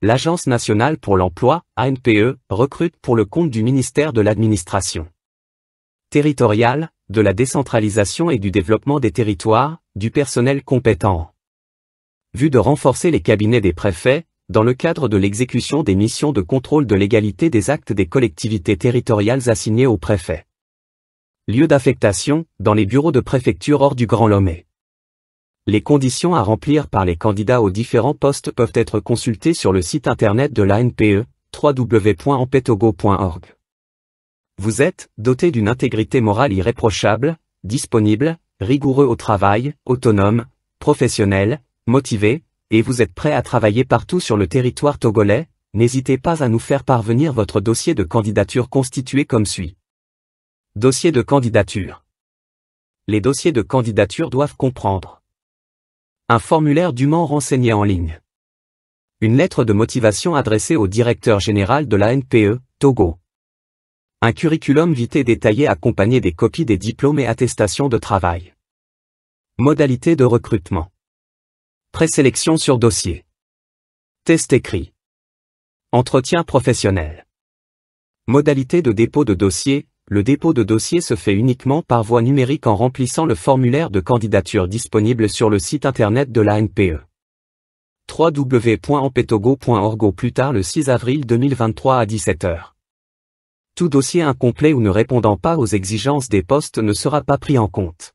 l'Agence nationale pour l'emploi, ANPE, recrute pour le compte du ministère de l'Administration territoriale, de la décentralisation et du développement des territoires, du personnel compétent. Vue de renforcer les cabinets des préfets, dans le cadre de l'exécution des missions de contrôle de légalité des actes des collectivités territoriales assignées aux préfets. Lieu d'affectation, dans les bureaux de préfecture hors du Grand Lomé. Les conditions à remplir par les candidats aux différents postes peuvent être consultées sur le site internet de l'ANPE, www.ampetogo.org. Vous êtes doté d'une intégrité morale irréprochable, disponible, rigoureux au travail, autonome, professionnel, motivé, et vous êtes prêt à travailler partout sur le territoire togolais, n'hésitez pas à nous faire parvenir votre dossier de candidature constitué comme suit. Dossier de candidature. Les dossiers de candidature doivent comprendre un formulaire dûment renseigné en ligne. Une lettre de motivation adressée au directeur général de l'ANPE, Togo. Un curriculum vitae détaillé accompagné des copies des diplômes et attestations de travail. Modalité de recrutement. Présélection sur dossier. Test écrit. Entretien professionnel. Modalité de dépôt de dossier. Le dépôt de dossier se fait uniquement par voie numérique en remplissant le formulaire de candidature disponible sur le site internet de l'ANPE. www.ampetogo.org au plus tard le 6 avril 2023 à 17h. Tout dossier incomplet ou ne répondant pas aux exigences des postes ne sera pas pris en compte.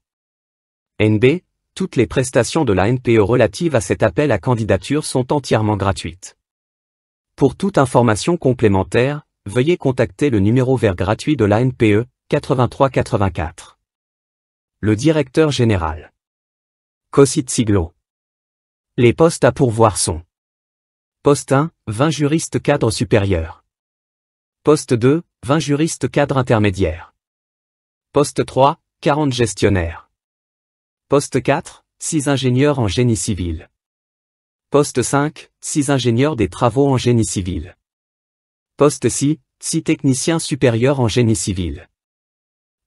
NB, toutes les prestations de l'ANPE relatives à cet appel à candidature sont entièrement gratuites. Pour toute information complémentaire, veuillez contacter le numéro vert gratuit de l'ANPE, 83 84. Le directeur général. Kosit Siglo. Les postes à pourvoir sont. Poste 1, 20 juristes cadres supérieurs. Poste 2, 20 juristes cadres intermédiaires. Poste 3, 40 gestionnaires. Poste 4, 6 ingénieurs en génie civil. Poste 5, 6 ingénieurs des travaux en génie civil. Poste 6, 6 techniciens supérieurs en génie civil.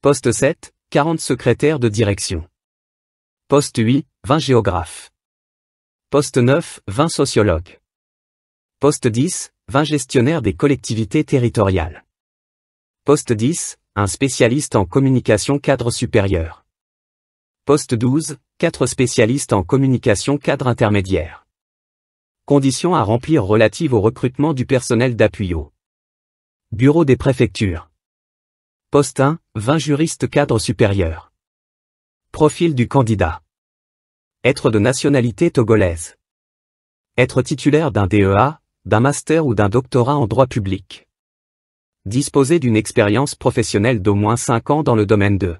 Poste 7, 40 secrétaires de direction. Poste 8, 20 géographes. Poste 9, 20 sociologues. Poste 10, 20 gestionnaires des collectivités territoriales. Poste 10, un spécialiste en communication cadre supérieur. Poste 12, 4 spécialistes en communication cadre intermédiaire. Conditions à remplir relatives au recrutement du personnel d'appui au Bureau des préfectures. Poste 1, 20 juristes cadres supérieurs. Profil du candidat. Être de nationalité togolaise. Être titulaire d'un DEA, d'un master ou d'un doctorat en droit public. Disposer d'une expérience professionnelle d'au moins 5 ans dans le domaine de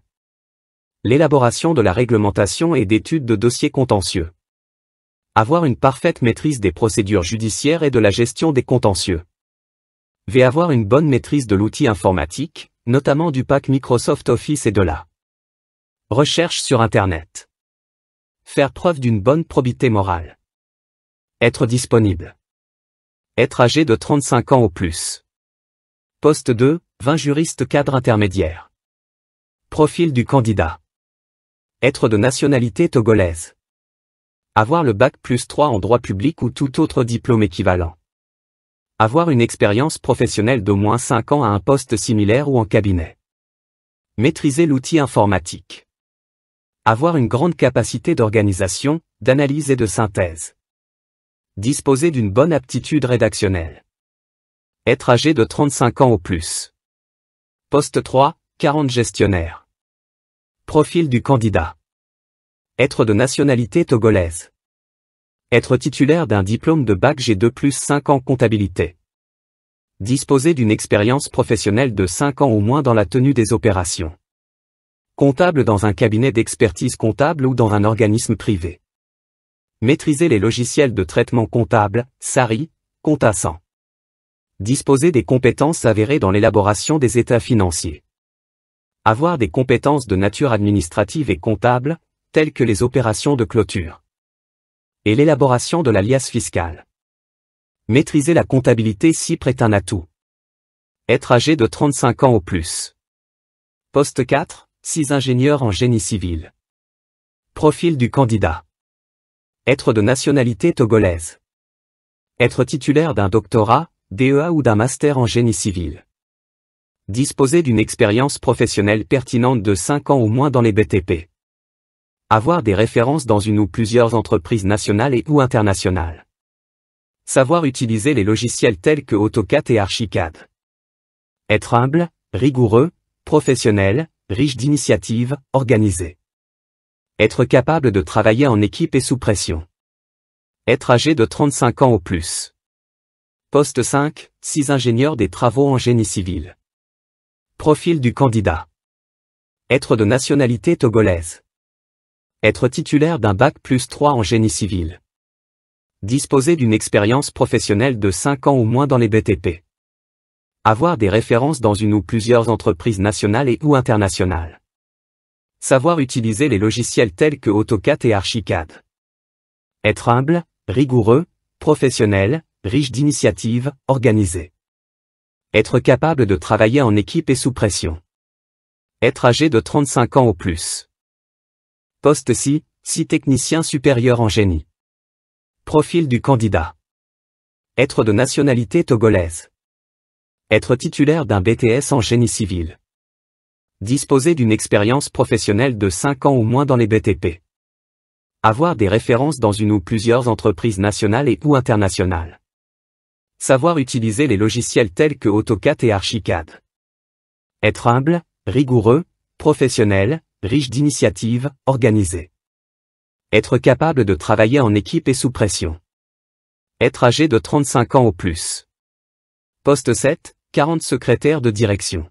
l'élaboration de la réglementation et d'études de dossiers contentieux. Avoir une parfaite maîtrise des procédures judiciaires et de la gestion des contentieux. Avoir une bonne maîtrise de l'outil informatique, notamment du pack Microsoft Office et de la recherche sur Internet. Faire preuve d'une bonne probité morale. Être disponible. Être âgé de 35 ans au plus. Poste 2, 20 juristes cadres intermédiaires. Profil du candidat. Être de nationalité togolaise. Avoir le bac +3 en droit public ou tout autre diplôme équivalent. Avoir une expérience professionnelle d'au moins 5 ans à un poste similaire ou en cabinet. Maîtriser l'outil informatique. Avoir une grande capacité d'organisation, d'analyse et de synthèse. Disposer d'une bonne aptitude rédactionnelle. Être âgé de 35 ans au plus. Poste 3, 40 gestionnaires. Profil du candidat. Être de nationalité togolaise. Être titulaire d'un diplôme de bac G2 plus 5 ans comptabilité. Disposer d'une expérience professionnelle de 5 ans au moins dans la tenue des opérations. Comptable dans un cabinet d'expertise comptable ou dans un organisme privé. Maîtriser les logiciels de traitement comptable, SARI, Compta100. Disposer des compétences avérées dans l'élaboration des états financiers. Avoir des compétences de nature administrative et comptable, telles que les opérations de clôture. Et l'élaboration de la liasse fiscale. Maîtriser la comptabilité CIPRE est un atout. Être âgé de 35 ans au plus. Poste 4, 6 ingénieurs en génie civil. Profil du candidat. Être de nationalité togolaise. Être titulaire d'un doctorat, DEA ou d'un master en génie civil. Disposer d'une expérience professionnelle pertinente de 5 ans ou moins dans les BTP. Avoir des références dans une ou plusieurs entreprises nationales et ou internationales. Savoir utiliser les logiciels tels que AutoCAD et Archicad. Être humble, rigoureux, professionnel, riche d'initiatives, organisé. Être capable de travailler en équipe et sous pression. Être âgé de 35 ans ou plus. Poste 5, 6 ingénieurs des travaux en génie civil. Profil du candidat. Être de nationalité togolaise. Être titulaire d'un bac+3 en génie civil. Disposer d'une expérience professionnelle de 5 ans ou moins dans les BTP. Avoir des références dans une ou plusieurs entreprises nationales et ou internationales. Savoir utiliser les logiciels tels que AutoCAD et Archicad. Être humble, rigoureux, professionnel, riche d'initiatives, organisé. Être capable de travailler en équipe et sous pression. Être âgé de 35 ans ou plus. Poste 6, technicien supérieur en génie. Profil du candidat. Être de nationalité togolaise. Être titulaire d'un BTS en génie civil. Disposer d'une expérience professionnelle de 5 ans ou moins dans les BTP. Avoir des références dans une ou plusieurs entreprises nationales et ou internationales. Savoir utiliser les logiciels tels que AutoCAD et Archicad. Être humble, rigoureux, professionnel, riche d'initiatives, organisé. Être capable de travailler en équipe et sous pression. Être âgé de 35 ans ou plus. Poste 7, 40 secrétaires de direction.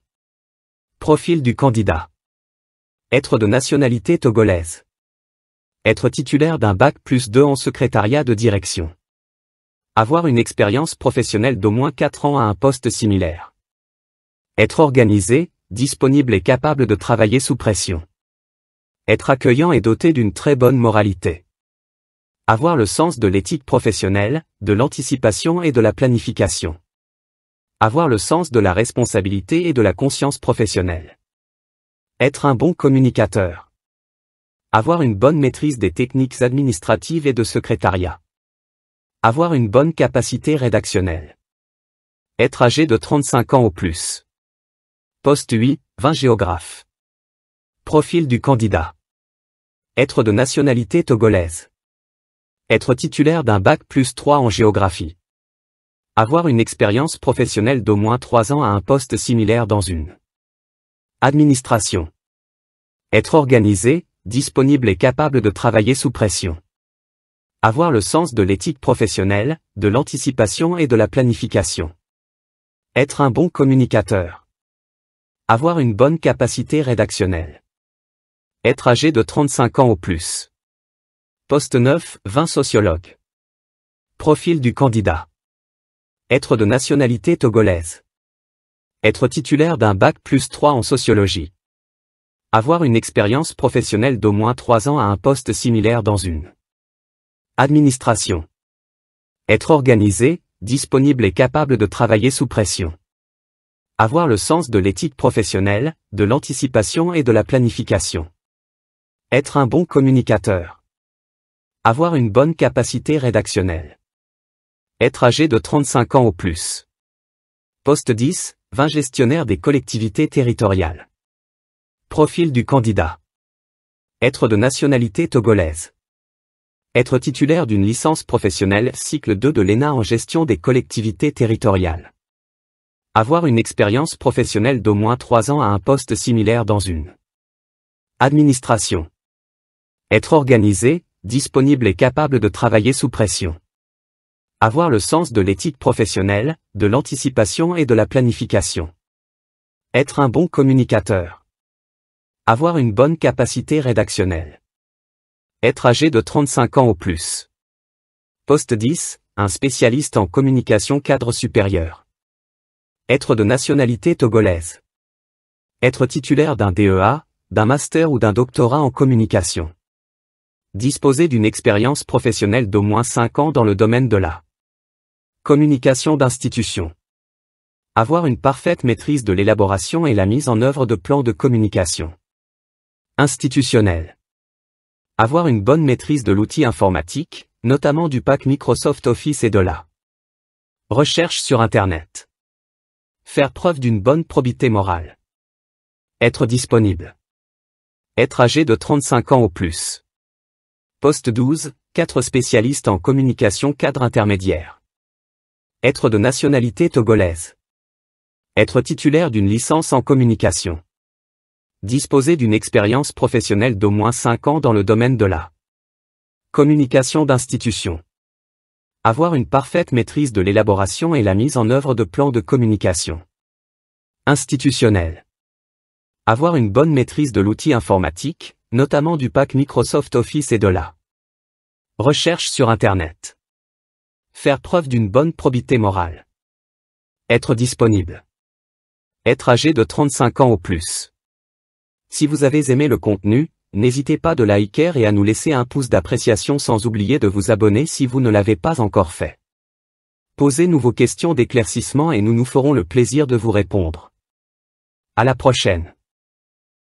Profil du candidat. Être de nationalité togolaise. Être titulaire d'un bac+2 en secrétariat de direction. Avoir une expérience professionnelle d'au moins 4 ans à un poste similaire. Être organisé, disponible et capable de travailler sous pression. Être accueillant et doté d'une très bonne moralité. Avoir le sens de l'éthique professionnelle, de l'anticipation et de la planification. Avoir le sens de la responsabilité et de la conscience professionnelle. Être un bon communicateur. Avoir une bonne maîtrise des techniques administratives et de secrétariat. Avoir une bonne capacité rédactionnelle. Être âgé de 35 ans ou plus. Poste 8, 20 géographe. Profil du candidat. Être de nationalité togolaise. Être titulaire d'un bac+3 en géographie. Avoir une expérience professionnelle d'au moins 3 ans à un poste similaire dans une administration. Être organisé, disponible et capable de travailler sous pression. Avoir le sens de l'éthique professionnelle, de l'anticipation et de la planification. Être un bon communicateur. Avoir une bonne capacité rédactionnelle. Être âgé de 35 ans ou plus. Poste 9, 20 sociologues. Profil du candidat. Être de nationalité togolaise. Être titulaire d'un bac+3 en sociologie. Avoir une expérience professionnelle d'au moins 3 ans à un poste similaire dans une administration. Être organisé, disponible et capable de travailler sous pression. Avoir le sens de l'éthique professionnelle, de l'anticipation et de la planification. Être un bon communicateur. Avoir une bonne capacité rédactionnelle. Être âgé de 35 ans ou plus. Poste 10, 20 gestionnaires des collectivités territoriales. Profil du candidat. Être de nationalité togolaise. Être titulaire d'une licence professionnelle cycle 2 de l'ENA en gestion des collectivités territoriales. Avoir une expérience professionnelle d'au moins 3 ans à un poste similaire dans une administration. Être organisé, disponible et capable de travailler sous pression. Avoir le sens de l'éthique professionnelle, de l'anticipation et de la planification. Être un bon communicateur. Avoir une bonne capacité rédactionnelle. Être âgé de 35 ans ou plus. Poste 10, un spécialiste en communication cadre supérieur. Être de nationalité togolaise. Être titulaire d'un DEA, d'un master ou d'un doctorat en communication. Disposer d'une expérience professionnelle d'au moins 5 ans dans le domaine de la communication d'institution. Avoir une parfaite maîtrise de l'élaboration et la mise en œuvre de plans de communication institutionnelle. Avoir une bonne maîtrise de l'outil informatique, notamment du pack Microsoft Office et de la Recherche sur Internet. Faire preuve d'une bonne probité morale. Être disponible. Être âgé de 35 ans ou plus. Poste 12, 4 spécialistes en communication cadre intermédiaire. Être de nationalité togolaise. Être titulaire d'une licence en communication. Disposer d'une expérience professionnelle d'au moins 5 ans dans le domaine de la communication d'institution. Avoir une parfaite maîtrise de l'élaboration et la mise en œuvre de plans de communication institutionnelle. Avoir une bonne maîtrise de l'outil informatique, notamment du pack Microsoft Office et de la recherche sur Internet. Faire preuve d'une bonne probité morale. Être disponible. Être âgé de 35 ans ou plus. Si vous avez aimé le contenu, n'hésitez pas de liker et à nous laisser un pouce d'appréciation sans oublier de vous abonner si vous ne l'avez pas encore fait. Posez-nous vos questions d'éclaircissement et nous nous ferons le plaisir de vous répondre. À la prochaine.